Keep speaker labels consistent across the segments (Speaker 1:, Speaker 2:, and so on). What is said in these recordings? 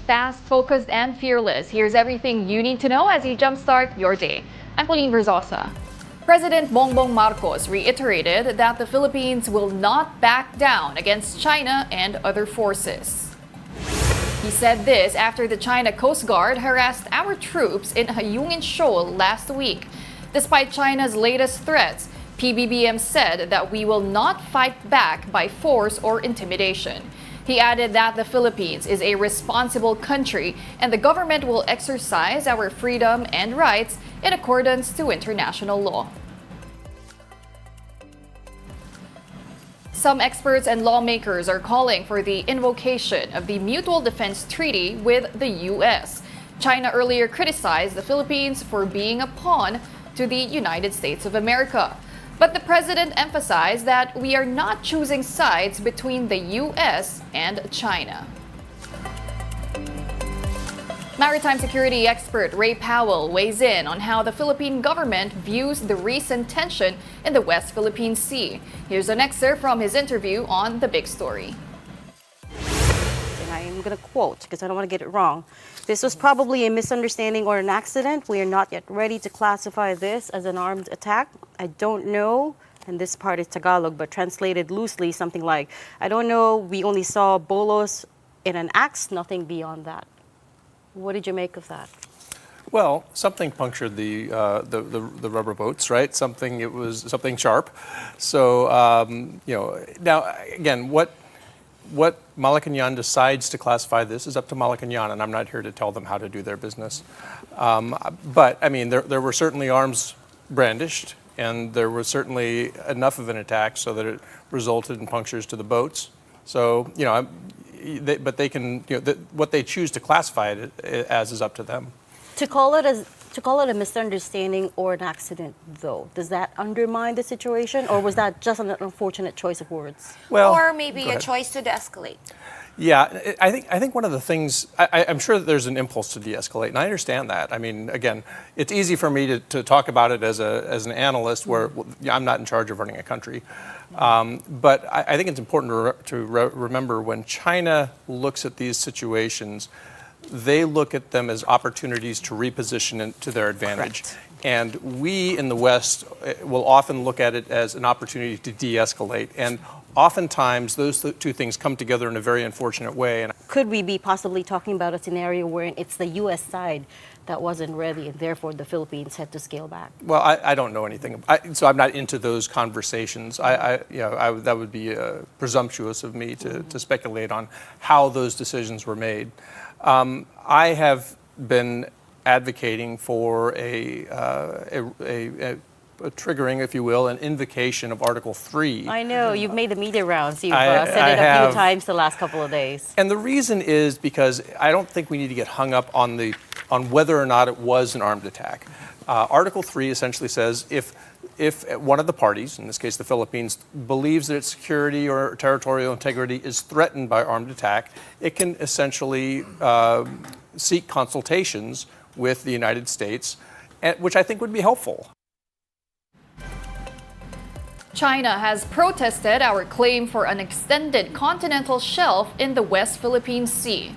Speaker 1: fast, focused, and fearless. Here's everything you need to know as you jumpstart your day. I'm Pauline Verzosa. President Bongbong Marcos reiterated that the Philippines will not back down against China and other forces. He said this after the China Coast Guard harassed our troops in Hayungin Shoal last week. Despite China's latest threats, PBBM said that we will not fight back by force or intimidation. He added that the Philippines is a responsible country and the government will exercise our freedom and rights in accordance to international law. Some experts and lawmakers are calling for the invocation of the Mutual Defense Treaty with the U.S. China earlier criticized the Philippines for being a pawn to the United States of America. But the president emphasized that we are not choosing sides between the U.S. and China. Maritime security expert Ray Powell weighs in on how the Philippine government views the recent tension in the West Philippine Sea. Here's an excerpt from his interview on The Big Story.
Speaker 2: And I'm going to quote because I don't want to get it wrong. This was probably a misunderstanding or an accident. We are not yet ready to classify this as an armed attack. I don't know, and this part is Tagalog, but translated loosely, something like, I don't know, we only saw bolos in an axe, nothing beyond that. What did you make of that?
Speaker 3: Well, something punctured the rubber boats, right? It was something sharp. So now again, what Malacanang decides to classify this is up to Malacanang, and I'm not here to tell them how to do their business. But I mean, there were certainly arms brandished, and there was certainly enough of an attack so that it resulted in punctures to the boats. So but they can, what they choose to classify it as is up to them.
Speaker 2: To call it a misunderstanding or an accident, though, does that undermine the situation, or was that just an unfortunate choice of words?
Speaker 3: Well,
Speaker 4: or maybe a choice to de-escalate?
Speaker 3: Yeah, I think one of the things, I'm sure that there's an impulse to de-escalate, and I understand that. I mean, again, it's easy for me to talk about it as an analyst where I'm not in charge of running a country. But I think it's important to remember when China looks at these situations, they look at them as opportunities to reposition it to their advantage.
Speaker 2: Correct.
Speaker 3: And we in the West will often look at it as an opportunity to de-escalate. And oftentimes, those two things come together in a very unfortunate way.
Speaker 2: Could we be possibly talking about a scenario where it's the U.S. side that wasn't ready, and therefore the Philippines had to scale back?
Speaker 3: Well, I don't know anything, so I'm not into those conversations. That would be presumptuous of me to speculate on how those decisions were made. I have been advocating for a triggering, if you will, an invocation of Article 3.
Speaker 2: I know, you've made the media rounds. You've said it a few times the last couple of days.
Speaker 3: And the reason is because I don't think we need to get hung up on whether or not it was an armed attack. Article 3 essentially says if one of the parties, in this case the Philippines, believes that its security or territorial integrity is threatened by armed attack, it can essentially seek consultations with the United States, which I think would be helpful.
Speaker 1: China has protested our claim for an extended continental shelf in the West Philippine Sea.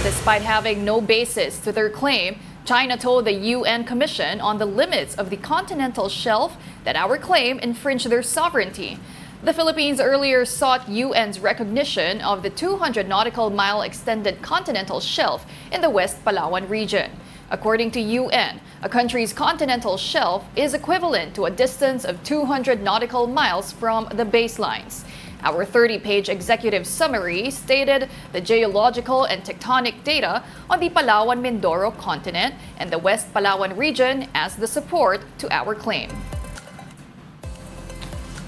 Speaker 1: Despite having no basis to their claim, China told the UN Commission on the limits of the continental shelf that our claim infringed their sovereignty. The Philippines earlier sought UN's recognition of the 200 nautical mile extended continental shelf in the West Palawan region. According to UN, a country's continental shelf is equivalent to a distance of 200 nautical miles from the baselines. Our 30-page executive summary stated the geological and tectonic data on the Palawan-Mindoro continent and the West Palawan region as the support to our claim.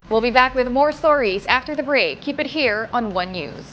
Speaker 1: We'll be back with more stories after the break. Keep it here on One News.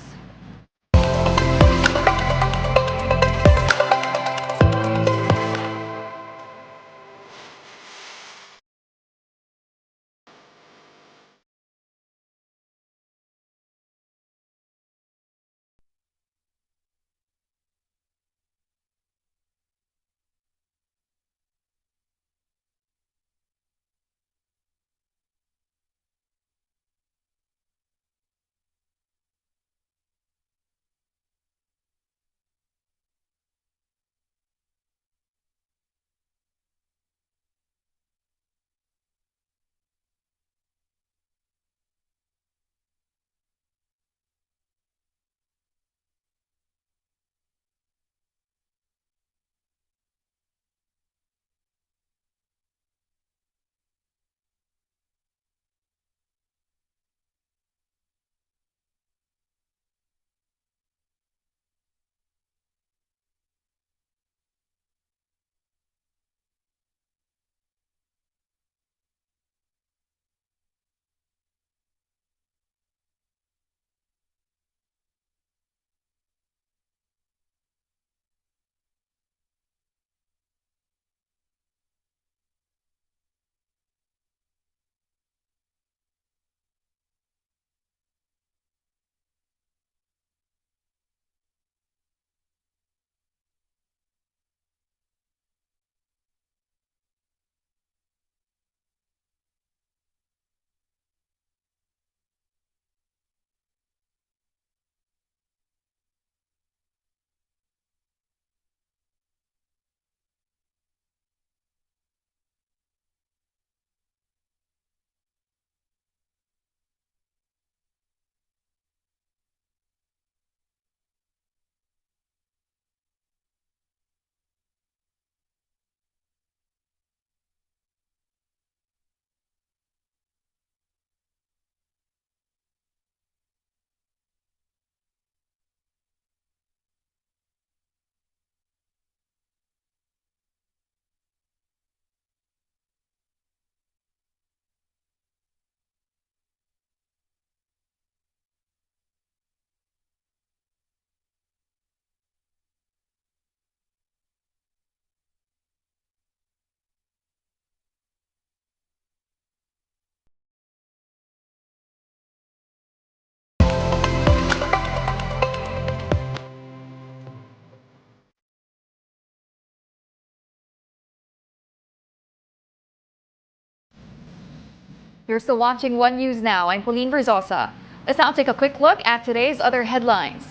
Speaker 1: You're still watching One News Now. I'm Pauline Verzosa. Let's now take a quick look at today's other headlines.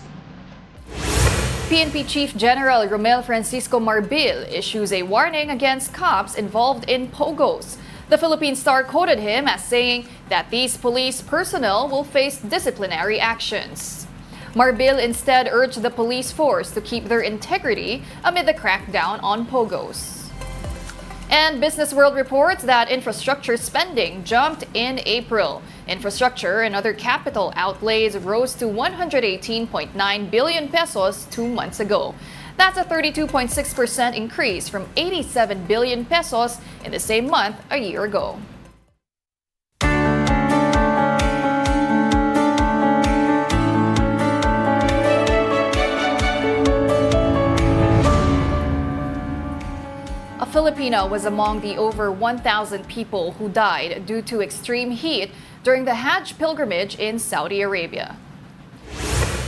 Speaker 1: PNP Chief General Romel Francisco Marbil issues a warning against cops involved in pogos. The Philippine Star quoted him as saying that these police personnel will face disciplinary actions. Marbil instead urged the police force to keep their integrity amid the crackdown on pogos. And Business World reports that infrastructure spending jumped in April. Infrastructure and other capital outlays rose to 118.9 billion pesos 2 months ago. That's a 32.6% increase from 87 billion pesos in the same month a year ago. A Filipino was among the over 1,000 people who died due to extreme heat during the Hajj pilgrimage in Saudi Arabia.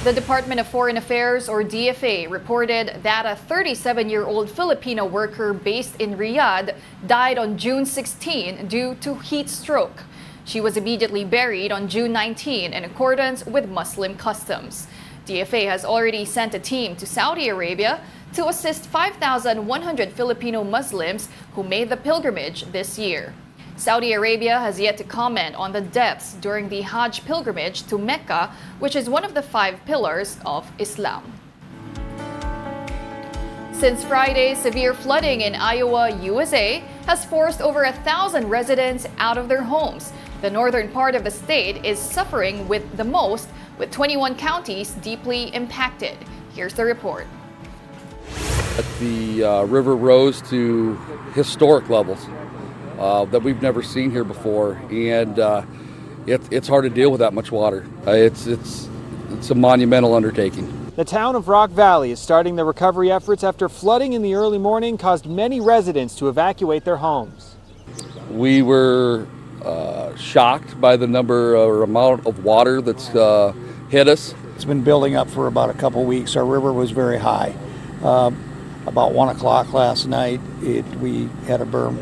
Speaker 1: The Department of Foreign Affairs, or DFA, reported that a 37-year-old Filipino worker based in Riyadh died on June 16 due to heat stroke. She was immediately buried on June 19 in accordance with Muslim customs. DFA has already sent a team to Saudi Arabia to assist 5,100 Filipino Muslims who made the pilgrimage this year. Saudi Arabia has yet to comment on the deaths during the Hajj pilgrimage to Mecca, which is one of the 5 pillars of Islam. Since Friday, severe flooding in Iowa, USA, has forced over 1,000 residents out of their homes. The northern part of the state is suffering with the most, with 21 counties deeply impacted. Here's the report.
Speaker 5: The river rose to historic levels that we've never seen here before, and it's hard to deal with that much water. It's a monumental undertaking.
Speaker 6: The town of Rock Valley is starting the recovery efforts after flooding in the early morning caused many residents to evacuate their homes.
Speaker 5: We were shocked by the number or amount of water that's hit us.
Speaker 7: It's been building up for about a couple weeks. Our river was very high. About 1 o'clock last night, we had a berm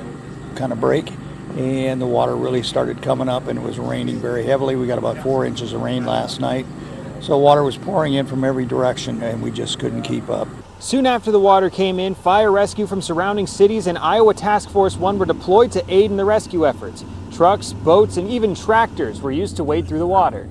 Speaker 7: kind of break, and the water really started coming up, and it was raining very heavily. We got about 4 inches of rain last night. So water was pouring in from every direction, and we just couldn't keep up.
Speaker 6: Soon after the water came in, fire rescue from surrounding cities and Iowa Task Force 1 were deployed to aid in the rescue efforts. Trucks, boats, and even tractors were used to wade through the water.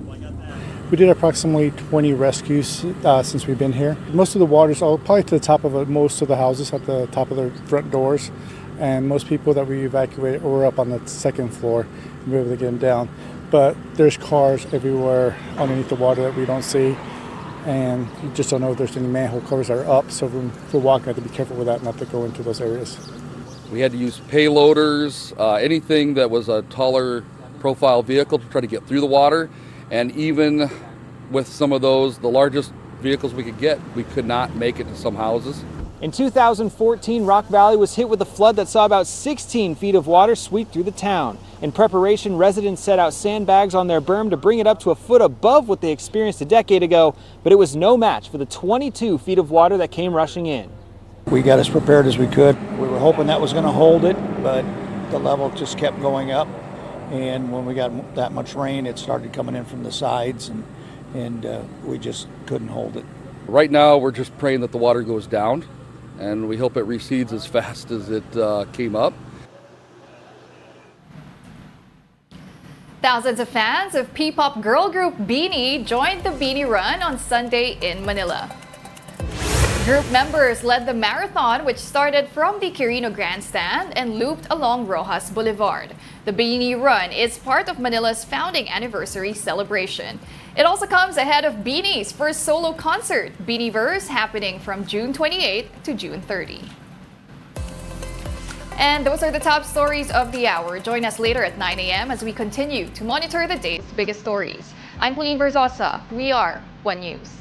Speaker 8: We did approximately 20 rescues since we've been here. Most of the water's probably to the top of most of the houses, at the top of their front doors. And most people that we evacuated were up on the second floor and we were able to get them down. But there's cars everywhere underneath the water that we don't see. And you just don't know if there's any manhole covers that are up. So if we're walking, we have to be careful with that, not to go into those areas.
Speaker 5: We had to use payloaders, anything that was a taller profile vehicle to try to get through the water. And even with some of those, the largest vehicles we could get, we could not make it to some houses.
Speaker 6: In 2014, Rock Valley was hit with a flood that saw about 16 feet of water sweep through the town. In preparation, residents set out sandbags on their berm to bring it up to a foot above what they experienced a decade ago, but it was no match for the 22 feet of water that came rushing in.
Speaker 7: We got as prepared as we could. We were hoping that was going to hold it, but the level just kept going up. And when we got that much rain, it started coming in from the sides, and we just couldn't hold it.
Speaker 5: Right now, we're just praying that the water goes down, and we hope it recedes as fast as it came up.
Speaker 1: Thousands of fans of P-pop girl group Bini joined the Bini Run on Sunday in Manila. Group members led the marathon, which started from the Quirino Grandstand and looped along Rojas Boulevard. The Bini Run is part of Manila's founding anniversary celebration. It also comes ahead of Bini's first solo concert, Biniverse, happening from June 28 to June 30. And those are the top stories of the hour. Join us later at 9 a.m. as we continue to monitor the day's biggest stories. I'm Pauline Verzosa. We are One News.